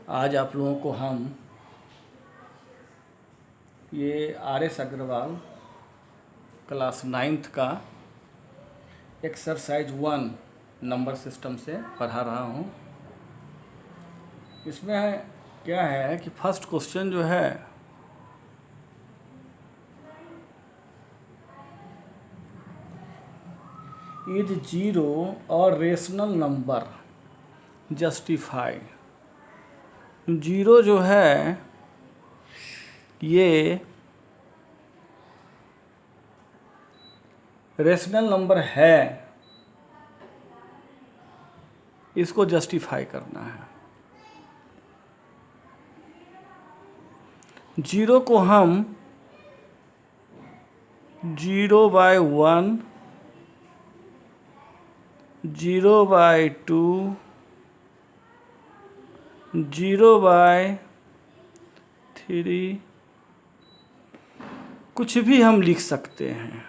आज आप लोगों को हम ये आर.एस. अग्रवाल क्लास 9th का एक्सरसाइज 1 नंबर सिस्टम से पढ़ा रहा हूँ। इसमें क्या है कि फर्स्ट क्वेश्चन जो है इज जीरो और रेशनल नंबर जस्टिफाई। जीरो जो है ये रेशनल नंबर है, इसको जस्टिफाई करना है। जीरो को हम 0/1, 0/2, 0/3 कुछ भी हम लिख सकते हैं।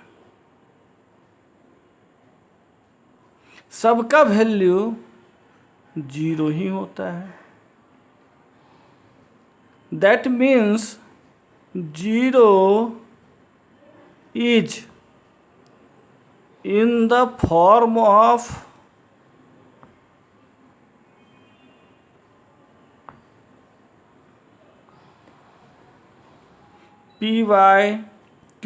सबका वैल्यू 0 ही होता है। That means 0 is in the form of p/q,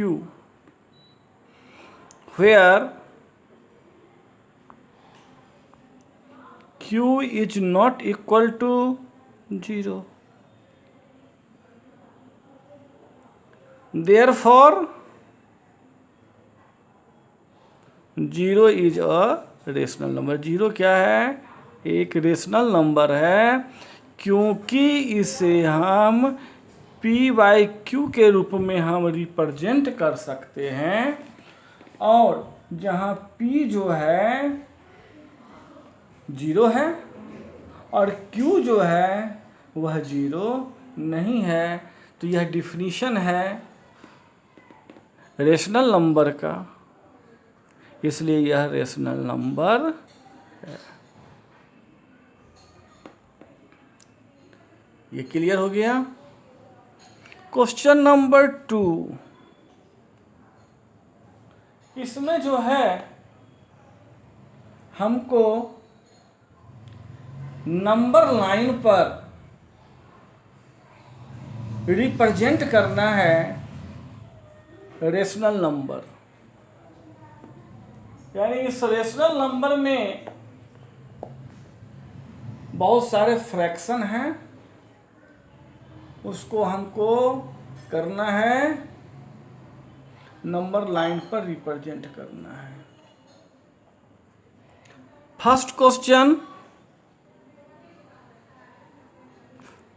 where q is not equal to 0. Therefore 0 is a rational number. 0 क्या है? एक रेशनल नंबर है, क्योंकि इसे हम p/q के रूप में हम रिप्रेजेंट कर सकते हैं। और जहाँ p जो है 0 है और q जो है वह 0 नहीं है, तो यह डिफिनीशन है रेशनल नंबर का, इसलिए यह रेशनल नंबर है। ये क्लियर हो गया। क्वेश्चन नंबर 2, इसमें जो है हमको नंबर लाइन पर रिप्रेजेंट करना है रेशनल नंबर, यानी इस रेशनल नंबर में बहुत सारे फ्रैक्शन हैं, उसको हमको करना है नंबर लाइन पर रिप्रेजेंट करना है। First question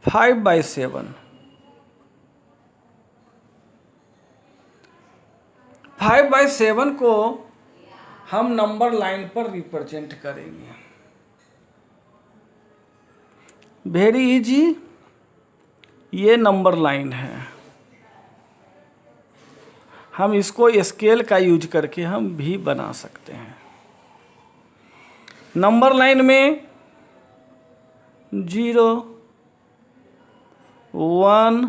5/7। 5/7 को हम नंबर लाइन पर रिप्रेजेंट करेंगे। वेरी इजी, ये नंबर लाइन है, हम इसको स्केल का यूज करके हम भी बना सकते हैं। नंबर लाइन में 0, 1,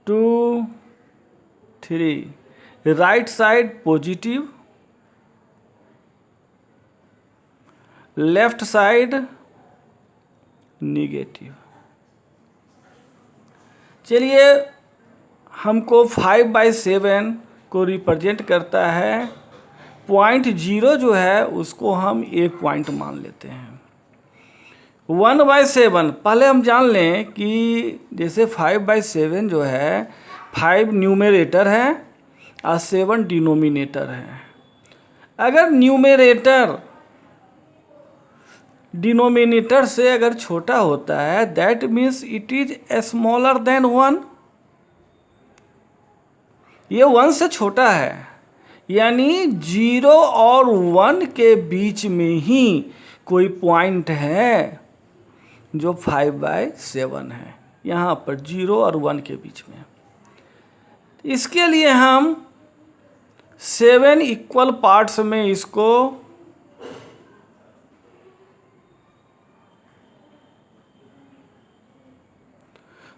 2, 3, right side positive, left side negative. चलिए, हमको 5/7 को रिप्रेजेंट करता है। पॉइंट 0 जो है उसको हम एक पॉइंट मान लेते हैं। 1/7 पहले हम जान लें कि जैसे 5/7 जो है 5 न्यूमरेटर है और 7 डिनोमिनेटर है। अगर न्यूमरेटर डिनोमिनेटर से अगर छोटा होता है, that means it is smaller than 1। ये 1 से छोटा है, यानी 0 और 1 के बीच में ही कोई पॉइंट है जो 5/7 है, यहाँ पर 0 और 1 के बीच में। इसके लिए हम 7 इक्वल पार्ट्स में इसको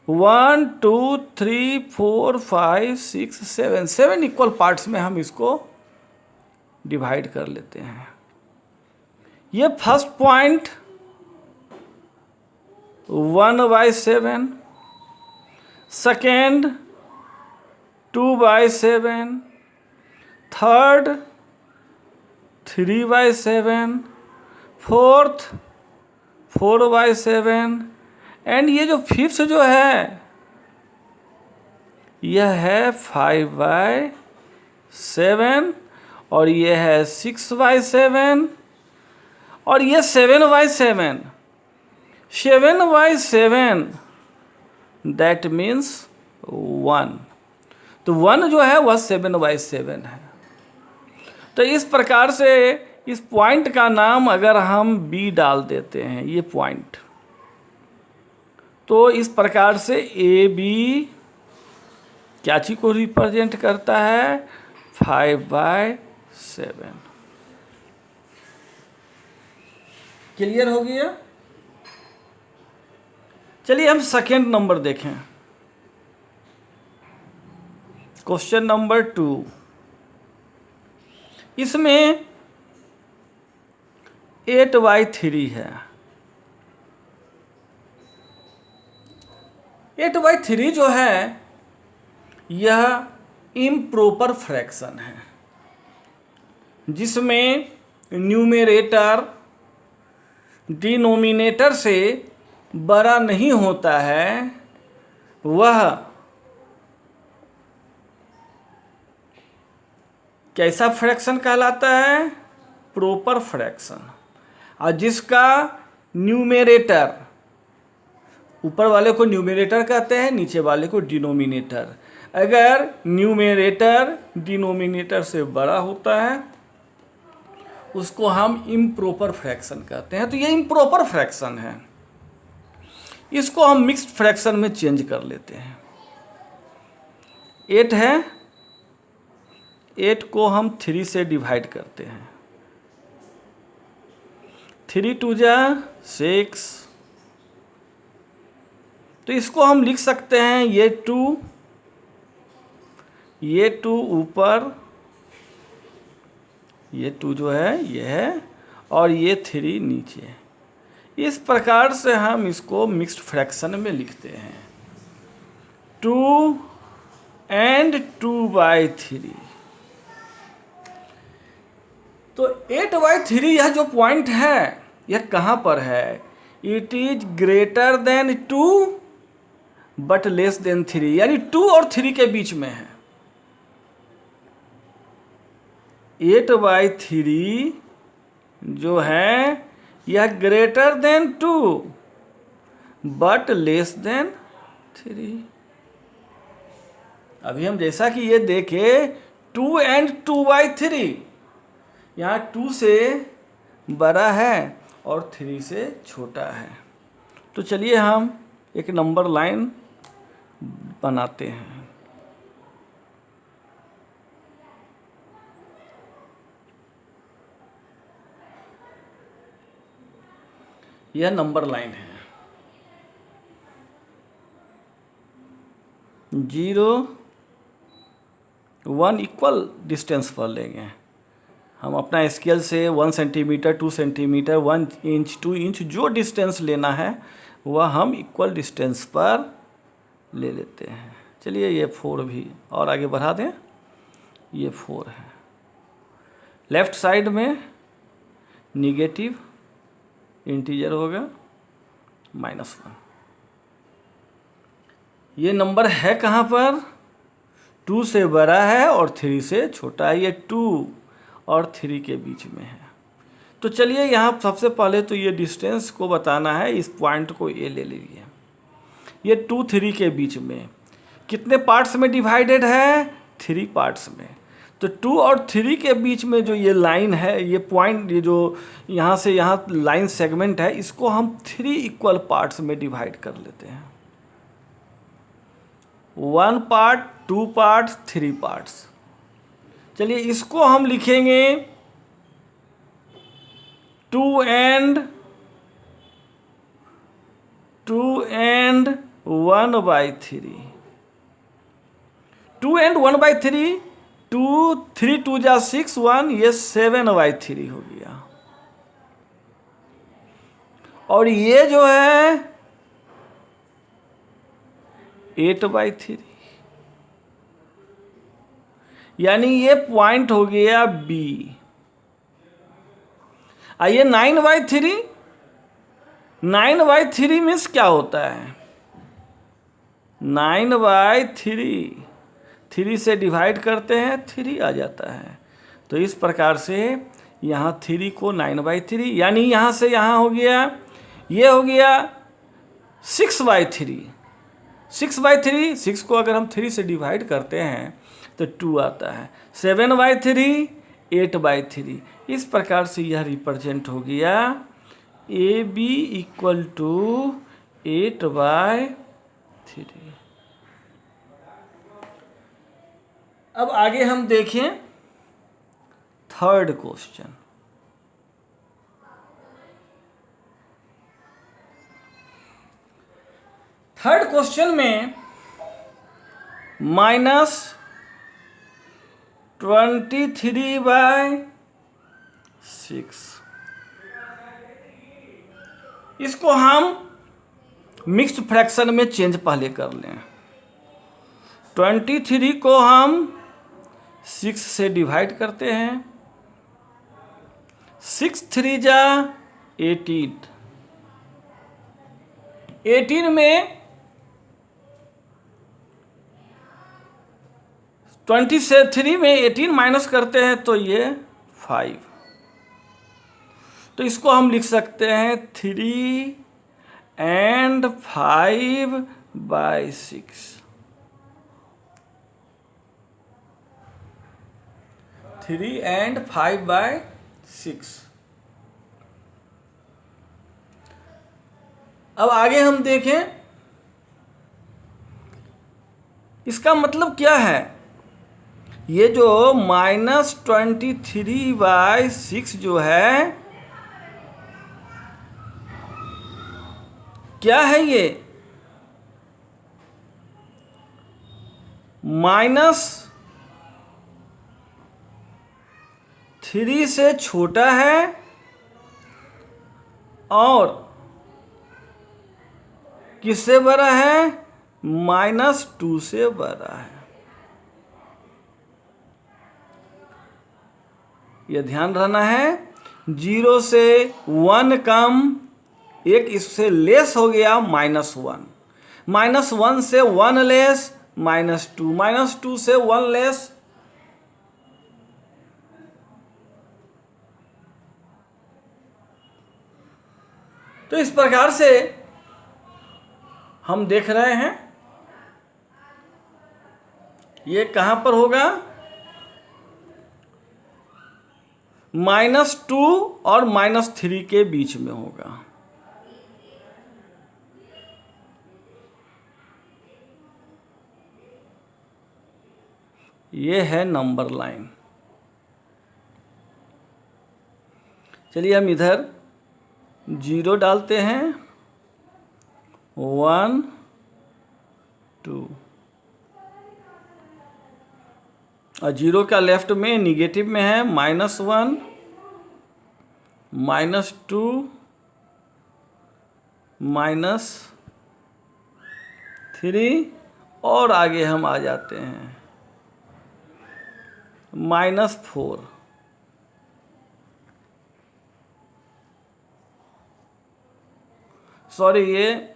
1 2 3 4 5 6 7 7 इक्वल पार्ट्स में हम इसको डिवाइड कर लेते हैं। ये first point 1/7, second 2/7, third 3/7, fourth 4/7 and ये जो फिफ्थ जो है यह है 5/7 और ये है 6/7 और ये 7/7। 7/7 दैट मीन्स 1। तो 1 जो है वह 7/7 है। तो इस प्रकार से इस पॉइंट का नाम अगर हम बी डाल देते हैं, ये पॉइंट, तो इस प्रकार से ए बी क्या चीज को रिप्रेजेंट करता है? 5/7। क्लियर हो गया? चलिए हम सेकेंड नंबर देखें। Question number 2। इसमें 8/3 है। 8/3 जो है यह इम्प्रॉपर फ्रैक्शन है, जिसमें न्यूमरेटर डिनोमिनेटर से बड़ा नहीं होता है, वह कैसा फ्रैक्शन कहलाता है? Proper fraction. और जिसका न्यूमरेटर, ऊपर वाले को न्यूमरेटर कहते हैं, नीचे वाले को डिनोमिनेटर। अगर न्यूमरेटर डिनोमिनेटर से बड़ा होता है उसको हम इम्प्रॉपर फ्रैक्शन कहते हैं। तो ये इम्प्रॉपर फ्रैक्शन है, इसको हम मिक्स्ड फ्रैक्शन में चेंज कर लेते हैं। 8 है, 8 को हम 3 से डिवाइड करते हैं। 3 2 जा 6, तो इसको हम लिख सकते हैं ये 2 ऊपर, ये 2 जो है ये है, और ये 3 नीचे। इस प्रकार से हम इसको मिक्स्ड फ्रैक्शन में लिखते हैं। 2 and 2/3। तो 8/3 यह जो पॉइंट है यह कहाँ पर है? It is greater than 2 but less than 3, यानी 2 और 3 के बीच में है। 8/3 जो है यह greater than 2 but less than 3। अभी हम जैसा कि ये देखे 2 and 2/3, यहाँ 2 से बड़ा है और 3 से छोटा है। तो चलिए हम एक नंबर लाइन बनाते हैं। यह नंबर लाइन है। 0 1 इक्वल डिस्टेंस पर लेंगे हम अपना स्केल से। 1 सेंटीमीटर 2 सेंटीमीटर 1 इंच 2 इंच जो डिस्टेंस लेना है वह हम इक्वल डिस्टेंस पर ले लेते हैं। चलिए ये 4 भी और आगे बढ़ा दें, ये 4 है। लेफ्ट साइड में निगेटिव इंटीजर होगा -1। ये नंबर है कहाँ पर? 2 से बड़ा है और 3 से छोटा है। ये 2 और 3 के बीच में है। तो चलिए यहाँ सबसे पहले तो ये डिस्टेंस को बताना है। इस पॉइंट को ए ले लीजिए। ये 2 3 के बीच में कितने पार्ट्स में डिवाइडेड है? 3 पार्ट्स में। तो 2 और 3 के बीच में जो ये लाइन है, ये पॉइंट, ये जो यहाँ से यहाँ लाइन सेगमेंट है, इसको हम 3 इक्वल पार्ट्स में डिवाइड कर लेते हैं। 1 पार्ट 2 पार्ट्स 3 पार्ट्स। चलिए इसको हम लिखेंगे 2 and 1/3। 2 and 1/3, 2 3 2 जा 6, 1 ये 7/3 हो गया। और ये जो है 8/3, यानी ये पॉइंट हो गया बी। आइए 9/3, 9/3 मीन्स क्या होता है? 9/3, 3 से डिवाइड करते हैं 3 आ जाता है। तो इस प्रकार से यहाँ 3 को 9/3, यानी यहाँ से यहाँ हो गया, ये हो गया 6/3। 6/3, 6 को अगर हम 3 से डिवाइड करते हैं तो 2 आता है। 7/3, 8/3। इस प्रकार से यह रिप्रेजेंट हो गया AB इक्वल टू 8/3। अब आगे हम देखें थर्ड क्वेश्चन। थर्ड क्वेश्चन में -23/6, इसको हम मिक्स्ड फ्रैक्शन में चेंज पहले कर लें। 23 को हम 6 से डिवाइड करते हैं, 6 3 जा 18, 18 में 23 में 18 माइनस करते हैं तो ये 5। तो इसको हम लिख सकते हैं 3 and 5/6। 3 and 5/6। अब आगे हम देखें इसका मतलब क्या है। ये जो -23/6 जो है क्या है? ये -3 से छोटा है और किससे बड़ा है? -2 से बड़ा है। यह ध्यान रहना है। 0 से 1 कम, एक इससे लेस हो गया -1, -1 से 1 लेस -2, -2 से 1 लेस तो इस प्रकार से हम देख रहे हैं ये कहां पर होगा? -2 और -3 के बीच में होगा। ये है नंबर लाइन। चलिए हम इधर 0 डालते हैं, 1 2 और 0 का लेफ्ट में निगेटिव में है -1 -2 -3 और आगे हम आ जाते हैं -4। सॉरी, ये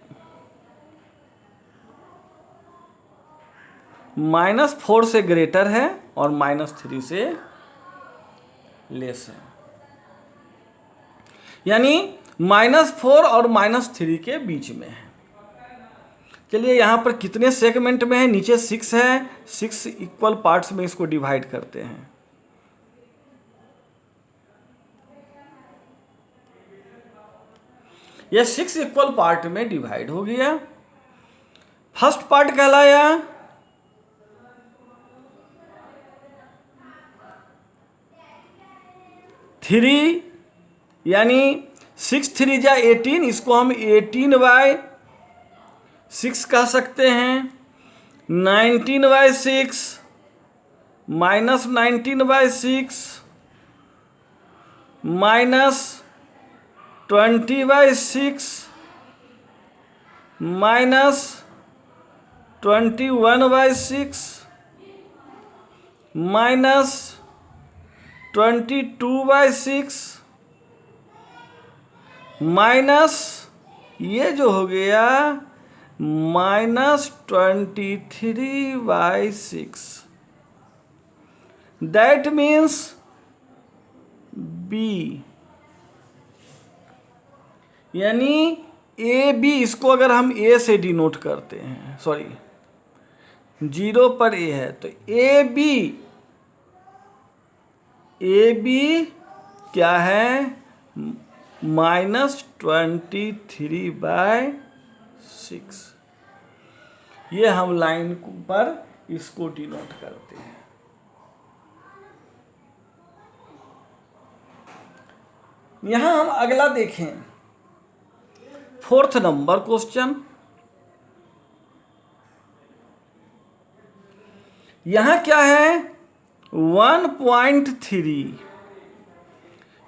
-4 से ग्रेटर है और -3 से लेस है, यानी -4 और -3 के बीच में है। चलिए यहाँ पर कितने सेगमेंट में है? नीचे 6 है, 6 इक्वल पार्ट्स में इसको डिवाइड करते हैं। यह 6 इक्वल पार्ट में डिवाइड हो गया। फर्स्ट पार्ट कहलाया 3, यानी 6 3 जा 18, इसको हम 18/3 6 कह सकते हैं। 19/6 minus 19/6 minus 20/6 minus 21/6 minus 22/6 minus ये जो हो गया माइनस 23/6। दैट मीन्स बी, यानी ए बी, इसको अगर हम ए से डिनोट करते हैं, सॉरी 0 पर ए है तो ए बी क्या है, -23/6। ये हम लाइन पर इसको डिनोट करते हैं। यहां हम अगला देखें, 4th नंबर क्वेश्चन। यहां क्या है, 1.3,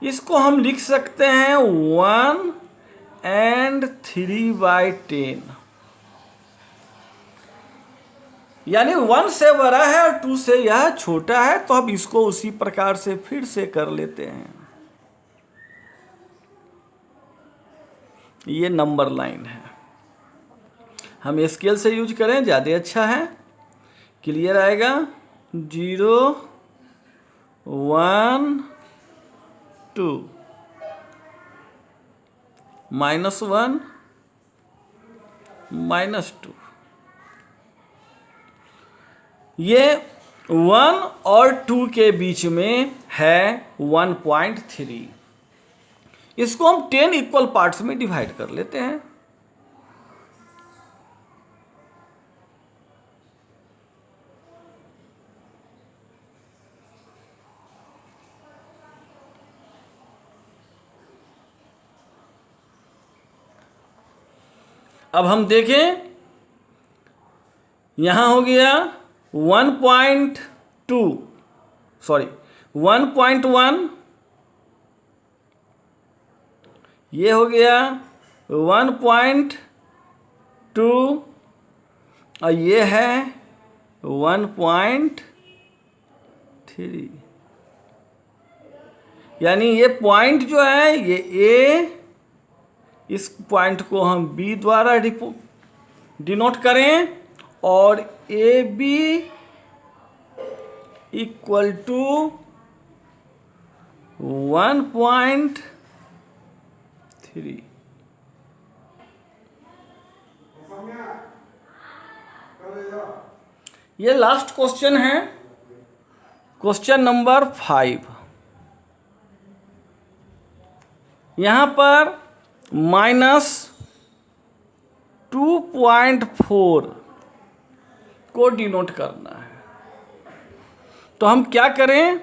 इसको हम लिख सकते हैं 1 and 3/10, यानी 1 से बड़ा है और 2 से यह छोटा है, तो हम इसको उसी प्रकार से फिर से कर लेते हैं। ये नंबर लाइन है, हम स्केल से यूज करें ज़्यादा अच्छा है, क्लियर आएगा। 0 1 2 -1 -2, ये 1 और 2 के बीच में है 1.3। इसको हम 10 इक्वल पार्ट्स में डिवाइड कर लेते हैं। अब हम देखें, यहां हो गया 1.2, सॉरी 1.1, ये हो गया 1.2 और ये है 1.3, यानी ये पॉइंट जो है ये ए, इस पॉइंट को हम बी द्वारा डिनोट करें और ए बी इक्वल टू 1.3। ये लास्ट क्वेश्चन है, क्वेश्चन नंबर 5। यहां पर -2.4 को डिनोट करना है, तो हम क्या करें,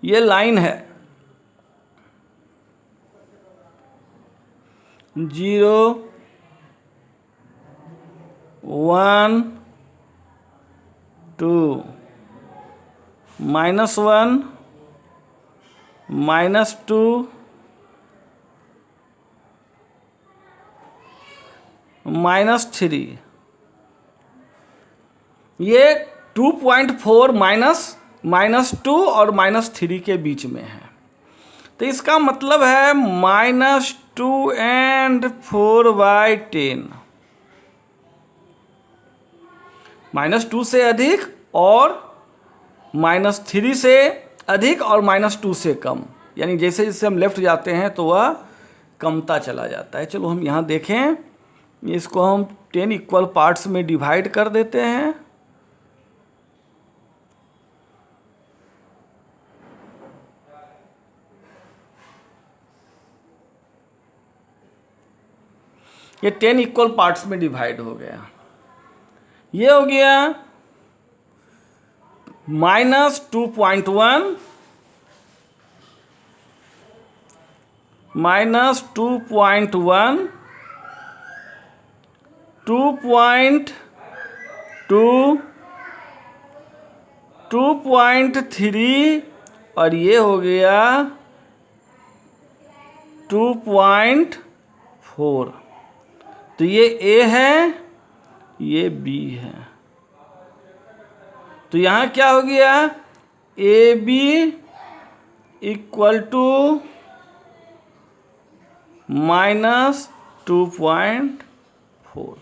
ये लाइन है 0 1 2 -1 -2 -3, ये 2.4 -2 और -3 के बीच में है, तो इसका मतलब है -2 and 4/10, -2 से अधिक और -3 से अधिक और -2 से कम, यानी जैसे जैसे हम लेफ्ट जाते हैं तो वह कमता चला जाता है। चलो हम यहाँ देखें, इसको हम 10 इक्वल पार्ट्स में डिवाइड कर देते हैं। ये 10 इक्वल पार्ट्स में डिवाइड हो गया। ये हो गया -2.1 -2.1 2.3 और ये हो गया 2.4। तो ये A है, ये B है। तो यहाँ क्या हो गया, AB इक्वल टू -2.4।